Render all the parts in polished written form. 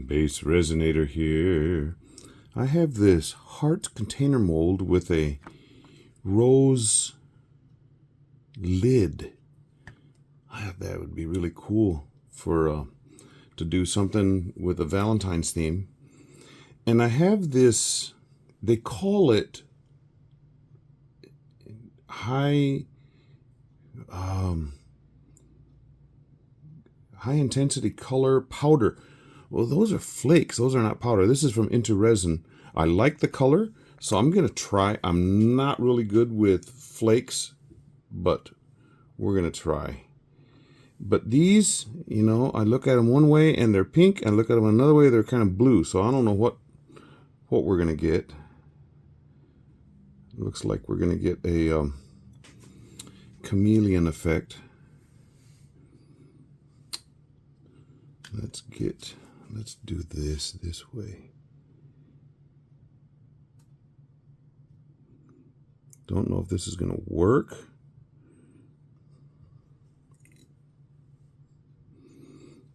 BassResinator here. I have this heart container mold with a rose lid. That would be really cool for to do something with a Valentine's theme. And I have this, they call it high intensity color powder. Well, those are flakes. Those are not powder. This is from Into Resin. I like the color, so I'm going to try. I'm not really good with flakes, but we're going to try. But these, you know, I look at them one way and they're pink, and I look at them another way, they're kind of blue. So I don't know what we're going to get. Looks like we're going to get a chameleon effect. Let's do this way. Don't know if this is going to work.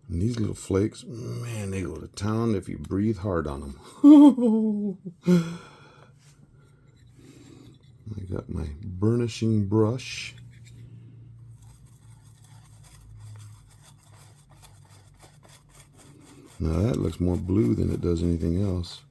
And these little flakes, man, they go to town if you breathe hard on them. I got my burnishing brush. Now that looks more blue than it does anything else.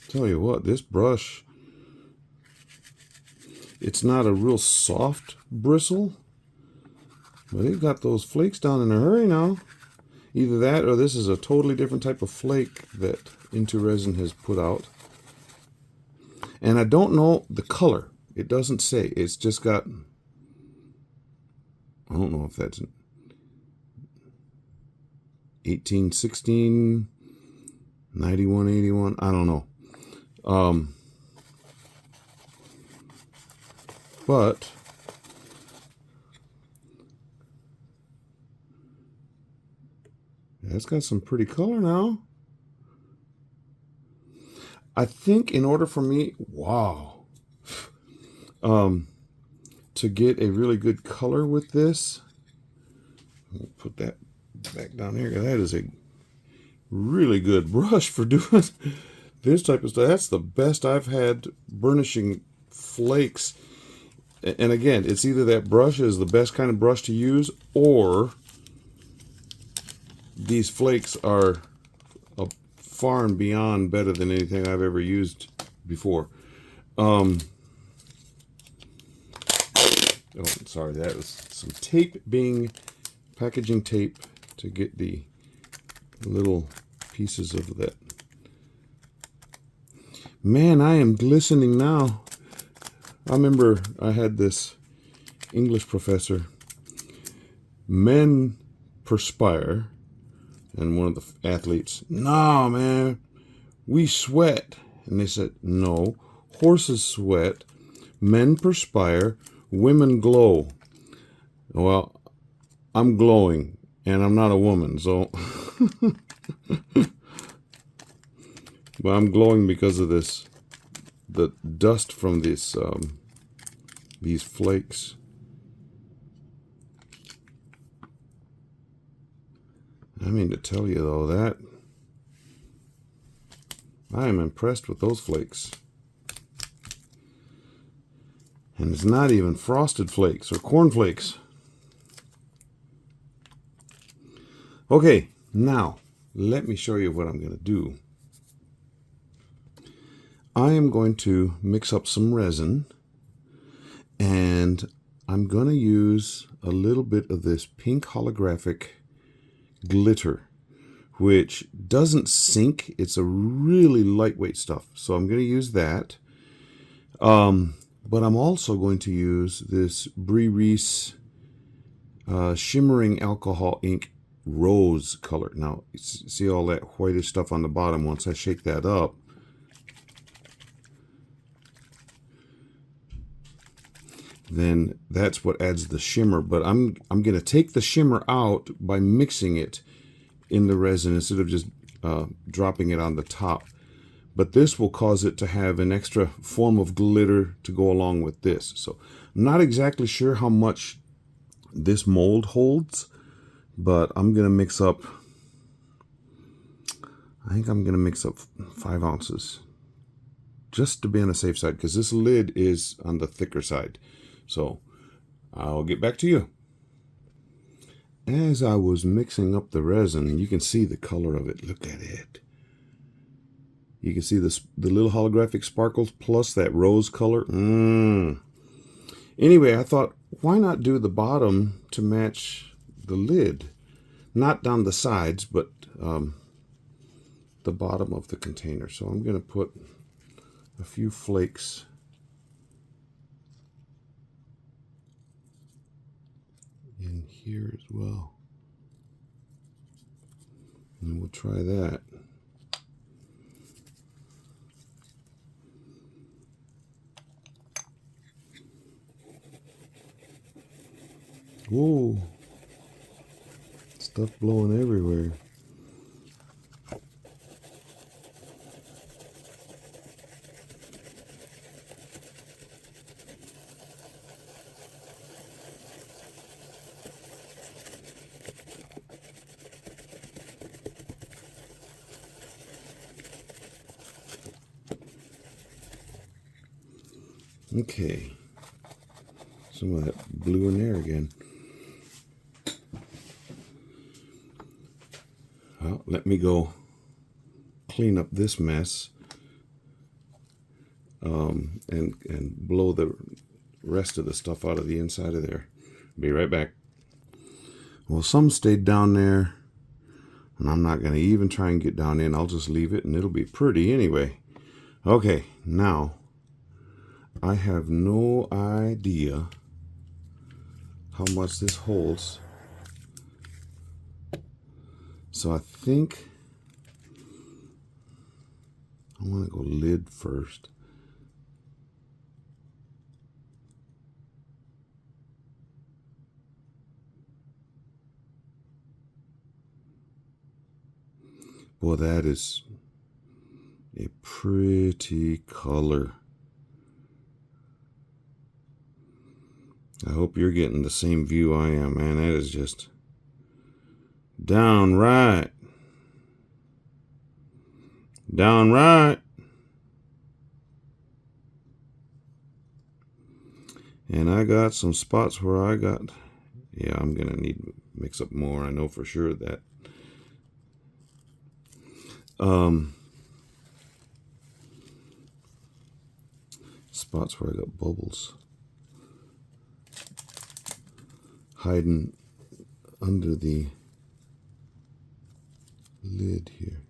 Tell you what, this brush, it's not a real soft bristle, but it got those flakes down in a hurry now. Either that or this is a totally different type of flake that Into Resin has put out. And I don't know the color. It doesn't say. It's just got, I don't know if that's 1816, 9181, I don't know. But it's got some pretty color now. I think in order for me, wow, to get a really good color with this, I'll put that back down here. That is a really good brush for doing this type of stuff. That's the best I've had burnishing flakes. And again, it's either that brush is the best kind of brush to use, or these flakes are far and beyond better than anything I've ever used before. Oh, sorry, that was some tape packaging tape to get the little pieces of that. Man, I am glistening now. I remember I had this English professor. Men perspire, and one of the athletes, "No, man, we sweat." And they said, "No, horses sweat, men perspire, women glow." Well, I'm glowing, and I'm not a woman, so... But I'm glowing because of this, the dust from this, these flakes. I mean to tell you though, that I am impressed with those flakes. And it's not even frosted flakes or corn flakes. Okay, now let me show you what I'm going to do. I am going to mix up some resin, and I'm going to use a little bit of this pink holographic glitter, which doesn't sink. It's a really lightweight stuff, so I'm going to use that. But I'm also going to use this BassResinator shimmering alcohol ink rose color. Now, see all that whitish stuff on the bottom? Once I shake that up, then that's what adds the shimmer. But I'm going to take the shimmer out by mixing it in the resin instead of just dropping it on the top. But this will cause it to have an extra form of glitter to go along with this. So I'm not exactly sure how much this mold holds, but I'm going to mix up, I think I'm going to mix up 5 ounces just to be on the safe side, because this lid is on the thicker side. So I'll get back to you. As I was mixing up the resin, you can see the color of it. Look at it. You can see the little holographic sparkles plus that rose color. Anyway, I thought, why not do the bottom to match the lid? Not down the sides, but the bottom of the container. So I'm going to put a few flakes in here as well. And we'll try that. Whoa, stuff blowing everywhere. Okay, some of that blue in there again. Well, let me go clean up this mess and blow the rest of the stuff out of the inside of there. Be right back. Well, some stayed down there, and I'm not going to even try and get down in. I'll just leave it, and it'll be pretty anyway. Okay, now I have no idea how much this holds. So I think I want to go lid first. Boy, that is a pretty color. I hope you're getting the same view I am, man. That is just downright. Downright. And I got some spots where I got, yeah, I'm going to need to mix up more. I know for sure that. Spots where I got bubbles hiding under the lid here.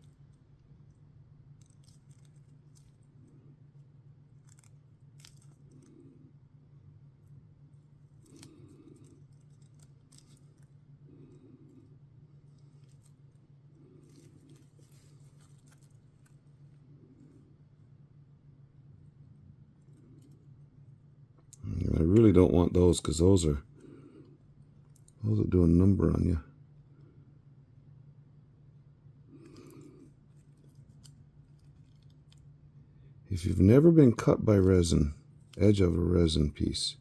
I really don't want those, because those are doing a number on you. If you've never been cut by resin, edge of a resin piece,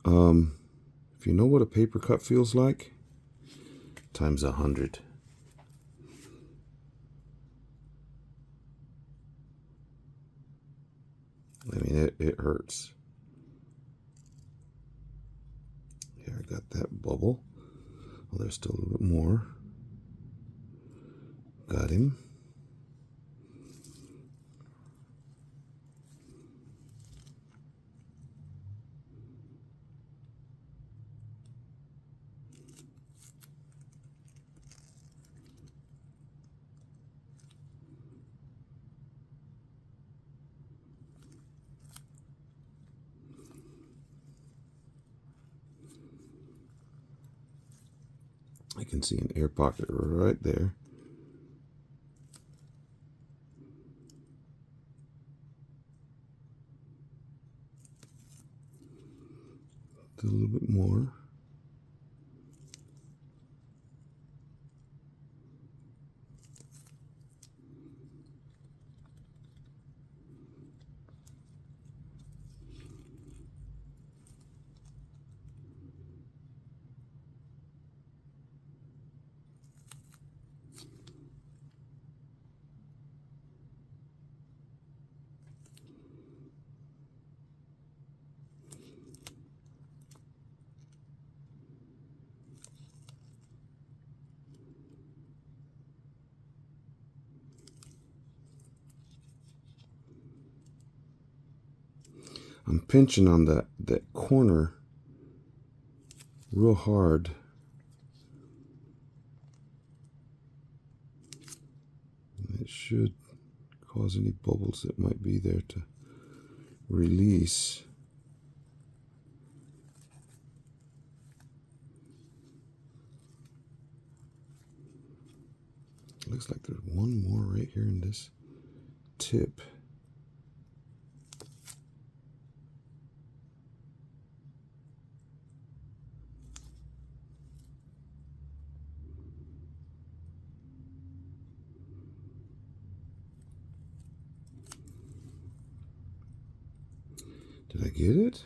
if you know what a paper cut feels like, times 100. I mean, it hurts. Here, I got that bubble. Well, there's still a little bit more. Got him. I can see an air pocket right there. a little bit more. I'm pinching on that corner real hard. And it should cause any bubbles that might be there to release. Looks like there's one more right here in this tip. Did I get it?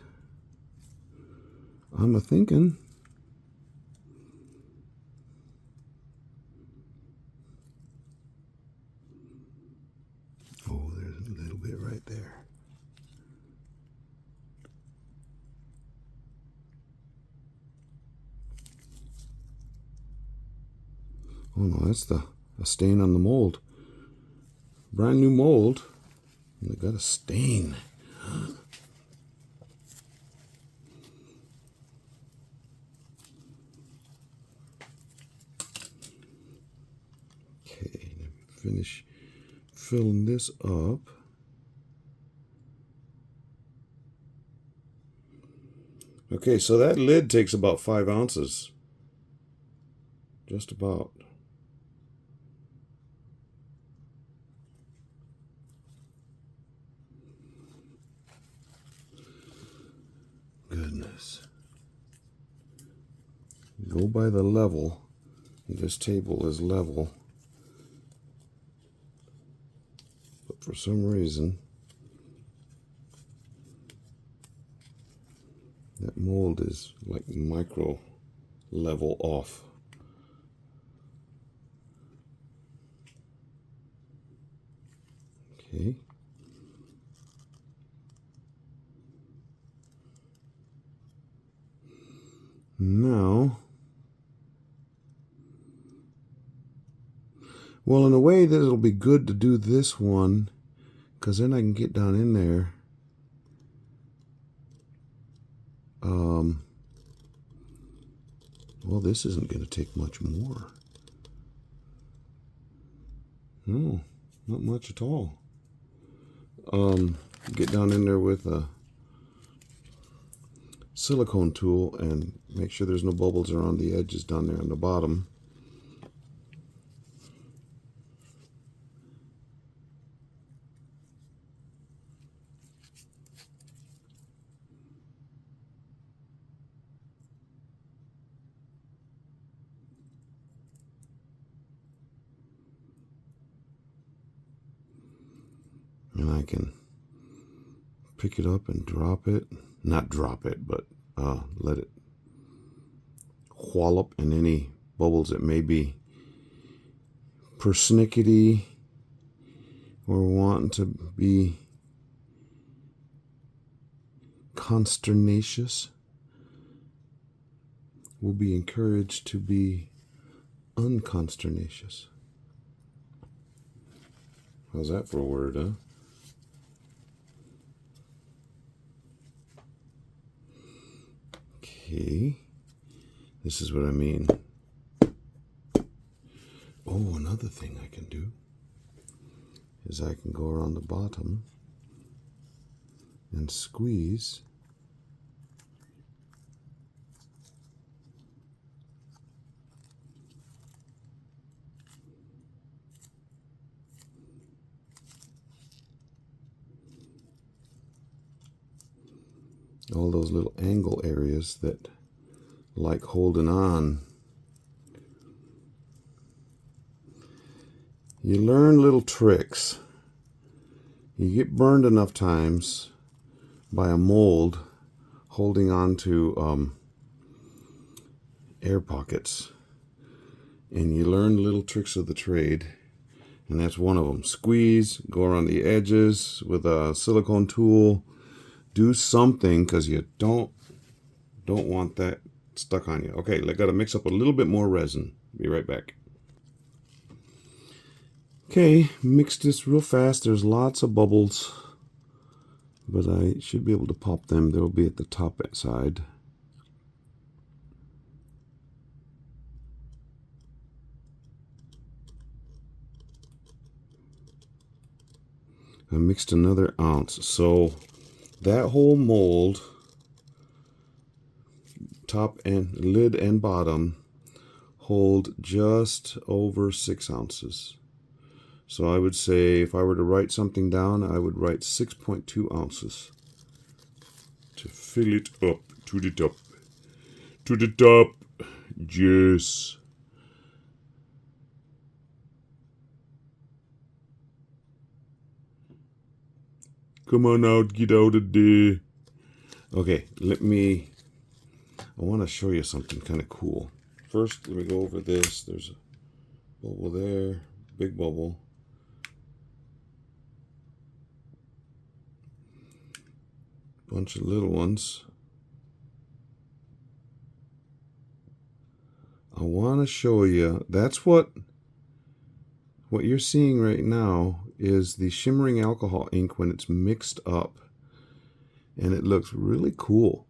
I'm a thinking. Oh, there's a little bit right there. Oh no, that's a stain on the mold. Brand new mold. And they got a stain. Okay, let me finish filling this up. Okay, so that lid takes about 5 ounces. Just about. Goodness. Go by the level. This table is level. But for some reason, that mold is like micro level off. Okay. Now, well, in a way that it'll be good to do this one, because then I can get down in there. Well, this isn't going to take much more. No, not much at all. Get down in there with a silicone tool and make sure there's no bubbles around the edges down there on the bottom. And I can pick it up and drop it. Not drop it, but let it wallop in any bubbles that may be persnickety or wanting to be consternacious. Will be encouraged to be unconsternacious. How's that for a word, huh? Okay, this is what I mean. Oh, another thing I can do is I can go around the bottom and squeeze. all those little angle areas that like holding on. You learn little tricks. You get burned enough times by a mold holding on to air pockets, and you learn little tricks of the trade, and that's one of them. Squeeze, go around the edges with a silicone tool, do something, because you don't want that stuck on you. Okay, I gotta mix up a little bit more resin. Be right back. Okay, mix this real fast. There's lots of bubbles, but I should be able to pop them. They'll be at the top side. I mixed another ounce. So that whole mold, top and lid and bottom, hold just over 6 ounces. So I would say if I were to write something down, I would write 6.2 ounces to fill it up to the top. To the top. Yes. Come on out, get out of there. Okay, I want to show you something kind of cool. First, let me go over this. There's a bubble there, big bubble. Bunch of little ones. I want to show you, that's what you're seeing right now is the shimmering alcohol ink when it's mixed up, and it looks really cool.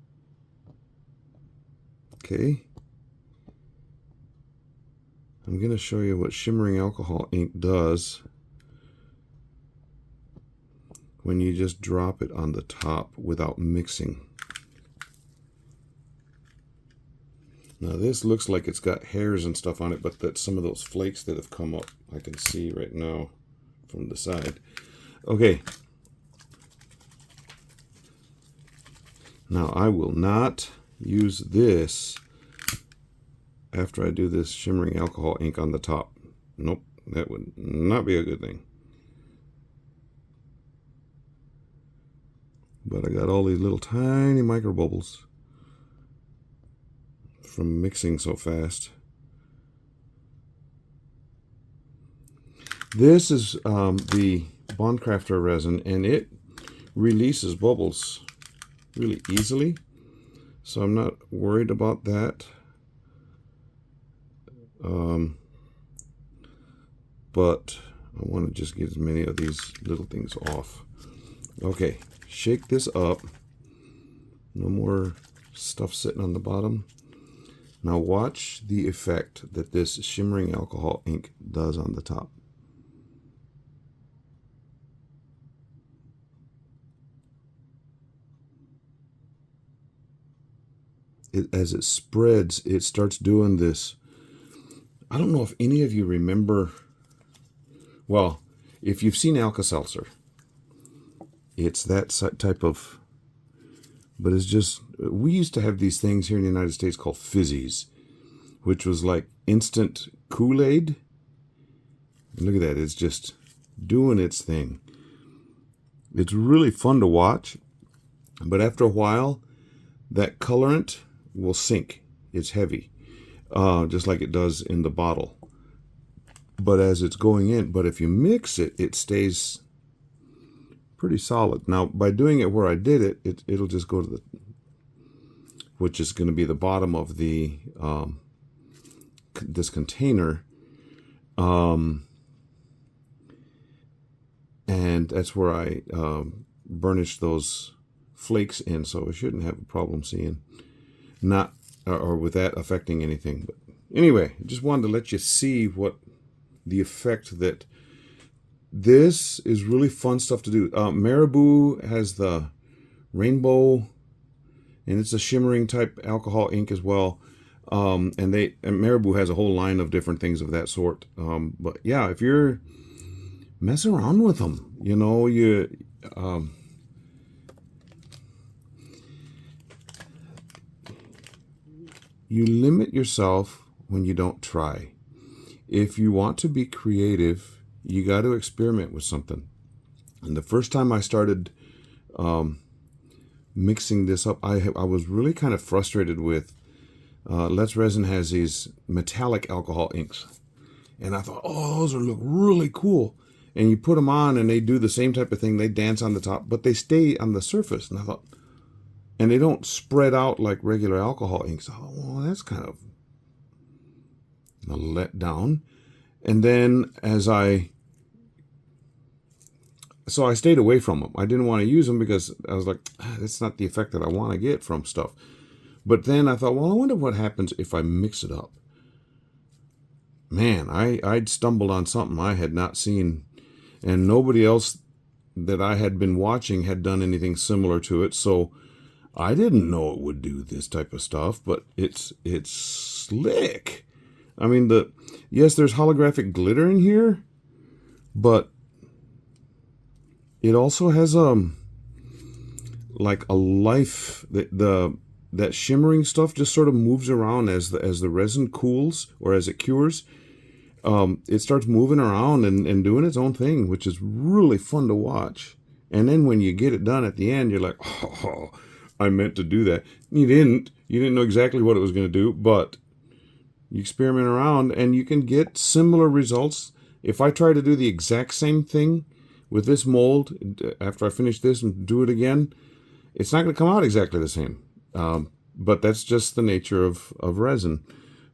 Okay, I'm going to show you what shimmering alcohol ink does when you just drop it on the top without mixing. Now this looks like it's got hairs and stuff on it, but that's some of those flakes that have come up. I can see right now from the side. Okay. Now I will not use this after I do this shimmering alcohol ink on the top. Nope, that would not be a good thing. But I got all these little tiny micro bubbles from mixing so fast. This is the Bondcrafter resin, and it releases bubbles really easily, so I'm not worried about that. But I want to just get as many of these little things off. Okay, shake this up. No more stuff sitting on the bottom. Now watch the effect that this shimmering alcohol ink does on the top. As it spreads, it starts doing this. I don't know if any of you remember, well, if you've seen Alka-Seltzer, it's that type of, but it's just, we used to have these things here in the United States called fizzies, which was like instant Kool-Aid. And look at that, it's just doing its thing. It's really fun to watch, but after a while, that colorant will sink. It's heavy, just like it does in the bottle. But as it's going in, but if you mix it, it stays pretty solid. Now, by doing it where I did it, it'll just go to the, which is going to be the bottom of the this container, and that's where I burnished those flakes in, so I shouldn't have a problem seeing, not or with that affecting anything. But anyway, I just wanted to let you see what the effect that this is. Really fun stuff to do. Marabou has the rainbow, and it's a shimmering type alcohol ink as well. And Marabou has a whole line of different things of that sort. But yeah, if you're mess around with them, you know, you limit yourself when you don't try. If you want to be creative, you got to experiment with something. And the first time I started mixing this up, I was really kind of frustrated with Let's Resin has these metallic alcohol inks. And I thought, oh, those look really cool. And you put them on and they do the same type of thing. They dance on the top, but they stay on the surface. And I thought, and they don't spread out like regular alcohol inks. I thought, well, that's kind of a letdown. And then so I stayed away from them. I didn't want to use them because I was like, that's not the effect that I want to get from stuff. But then I thought, well, I wonder what happens if I mix it up. Man, I'd stumbled on something I had not seen, and nobody else that I had been watching had done anything similar to it. So I didn't know it would do this type of stuff, but it's slick. I mean, yes, there's holographic glitter in here, but it also has like a life. That shimmering stuff just sort of moves around as the resin cools or as it cures. It starts moving around and doing its own thing, which is really fun to watch. And then when you get it done at the end, you're like, oh, I meant to do that. You didn't know exactly what it was going to do, but you experiment around and you can get similar results. If I try to do the exact same thing with this mold after I finish this and do it again, it's not going to come out exactly the same. But that's just the nature of resin.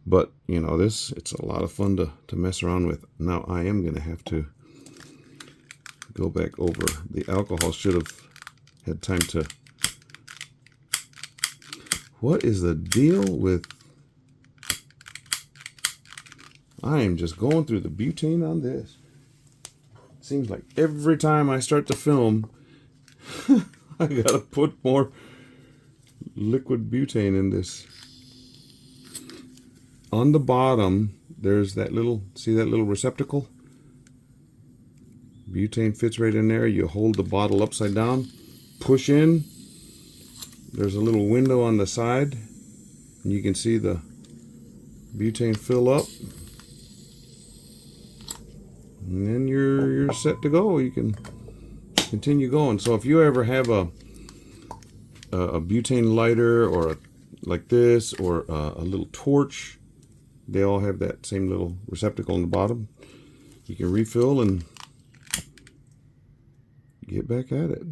But, you know, it's a lot of fun to mess around with. Now, I am going to have to go back over. The alcohol should have had time to... What is the deal with... I am just going through the butane on this. Seems like every time I start to film, I got to put more liquid butane in this. On the bottom, there's that little, see that little receptacle? Butane fits right in there. You hold the bottle upside down, push in. There's a little window on the side, and you can see the butane fill up. And then you're set to go. You can continue going. So if you ever have a butane lighter or like this or a little torch, they all have that same little receptacle on the bottom. You can refill and get back at it.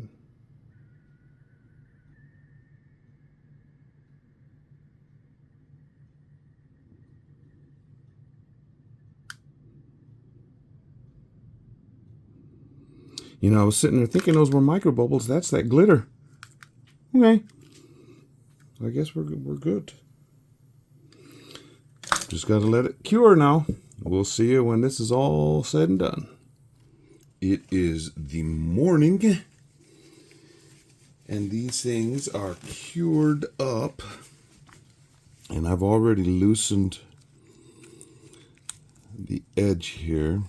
You know, I was sitting there thinking those were micro bubbles. That's that glitter. Okay. I guess we're good. Just got to let it cure now. We'll see you when this is all said and done. It is the morning, and these things are cured up. And I've already loosened the edge here.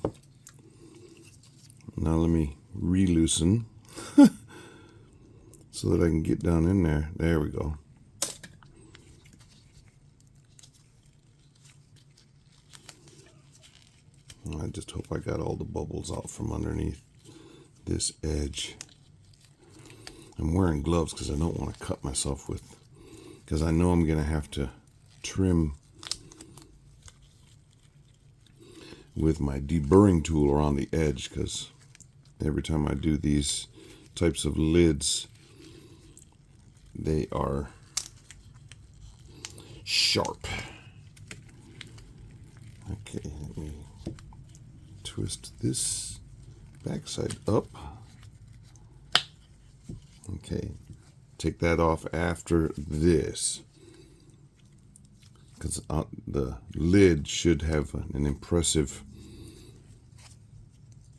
Now let me re-loosen so that I can get down in there. There we go. I just hope I got all the bubbles out from underneath this edge. I'm wearing gloves because I don't want to cut myself because I know I'm going to have to trim with my deburring tool around the edge, because every time I do these types of lids, they are sharp. Okay, let me twist this backside up. Okay, take that off after this, because the lid should have an impressive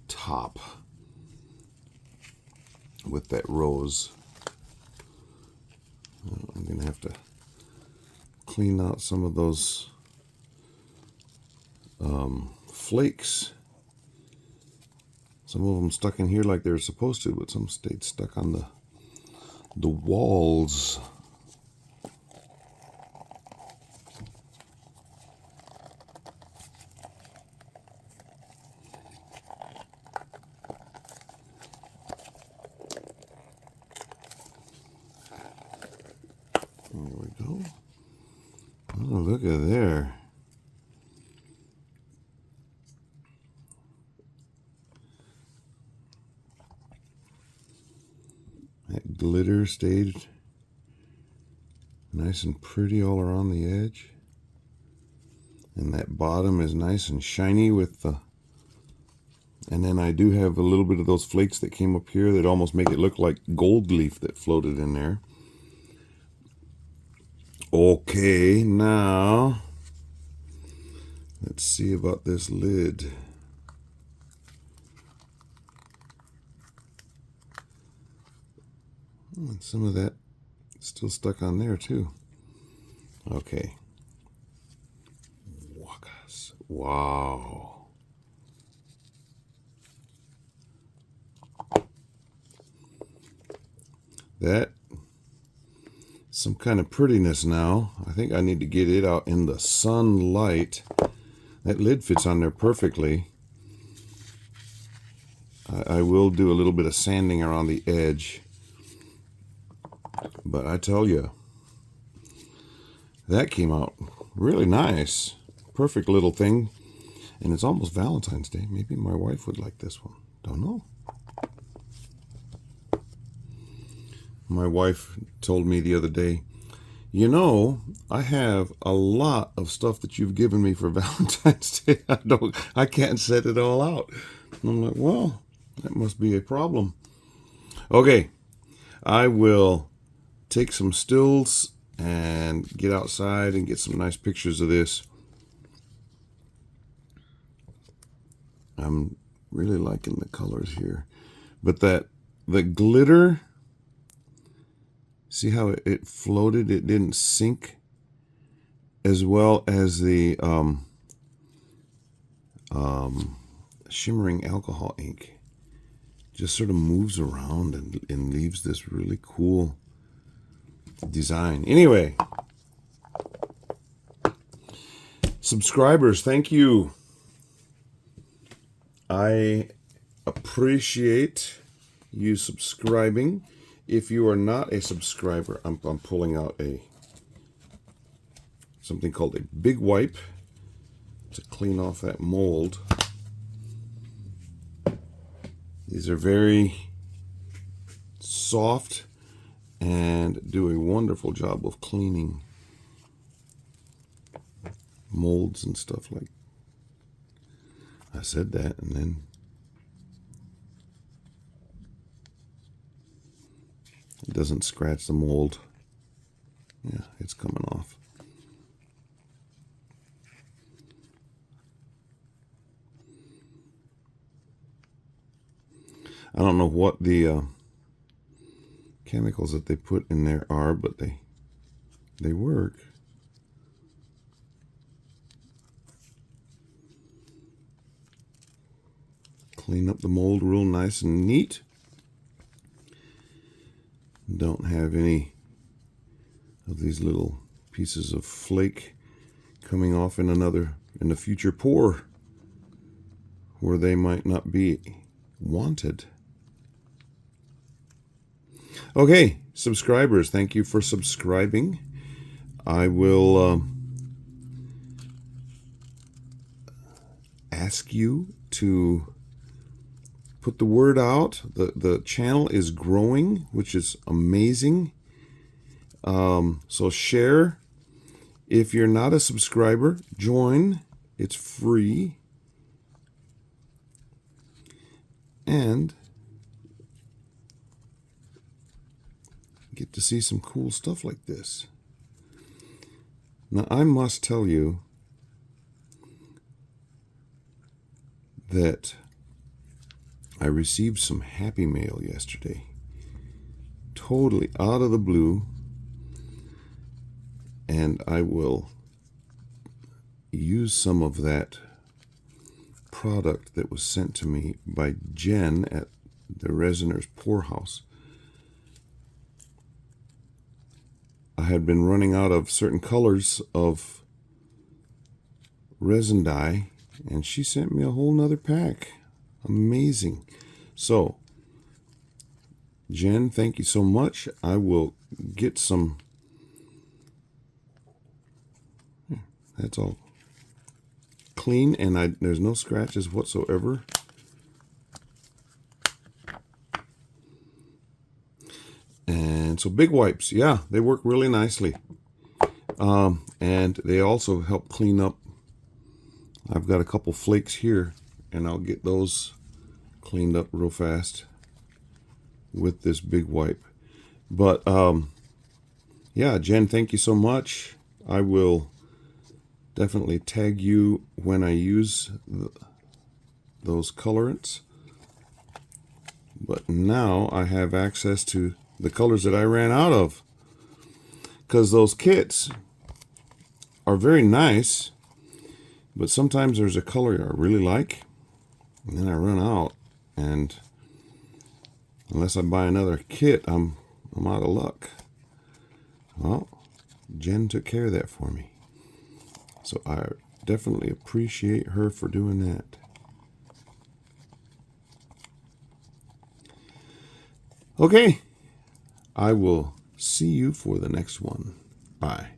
top with that rose. I'm going to have to clean out some of those flakes. Some of them stuck in here like they were supposed to, but some stayed stuck on the walls. at there. That glitter stayed nice and pretty all around the edge. And that bottom is nice and shiny with the... And then I do have a little bit of those flakes that came up here that almost make it look like gold leaf that floated in there. Okay, now let's see about this lid. And some of that still stuck on there too. Okay. Wow. That some kind of prettiness now. I think I need to get it out in the sunlight. That lid fits on there perfectly. I will do a little bit of sanding around the edge. But I tell you, that came out really nice. Perfect little thing. And it's almost Valentine's Day. Maybe my wife would like this one. Don't know. My wife told me the other day, you know, I have a lot of stuff that you've given me for Valentine's Day. I can't set it all out. And I'm like, well, that must be a problem. Okay, I will take some stills and get outside and get some nice pictures of this. I'm really liking the colors here. But the glitter, see how it floated? It didn't sink, as well as the shimmering alcohol ink. Just sort of moves around and leaves this really cool design. Anyway, subscribers, thank you. I appreciate you subscribing. If you are not a subscriber, I'm pulling out something called a big wipe to clean off that mold. These are very soft and do a wonderful job of cleaning molds and stuff. Like I said that, and then it doesn't scratch the mold. Yeah, it's coming off. I don't know what the chemicals that they put in there are, but they work. Clean up the mold real nice and neat. Don't have any of these little pieces of flake coming off in a future pour where they might not be wanted. Okay, subscribers, thank you for subscribing. I will ask you to put the word out. The channel is growing, which is amazing. So share. If you're not a subscriber, join. It's free. And get to see some cool stuff like this. Now, I must tell you that I received some happy mail yesterday. Totally out of the blue. And I will use some of that product that was sent to me by Jen at the Resiner's Poorhouse. I had been running out of certain colors of resin dye, and she sent me a whole nother pack. Amazing. So, Jen, thank you so much. I will get some. That's all clean, and there's no scratches whatsoever. And so big wipes, yeah, they work really nicely. And they also help clean up. I've got a couple flakes here, and I'll get those cleaned up real fast with this big wipe. But yeah, Jen, thank you so much. I will definitely tag you when I use those colorants. But now I have access to the colors that I ran out of, because those kits are very nice, but sometimes there's a color I really like and then I run out, and unless I buy another kit, I'm out of luck. Well, Jen took care of that for me, so I definitely appreciate her for doing that. Okay, I will see you for the next one. Bye.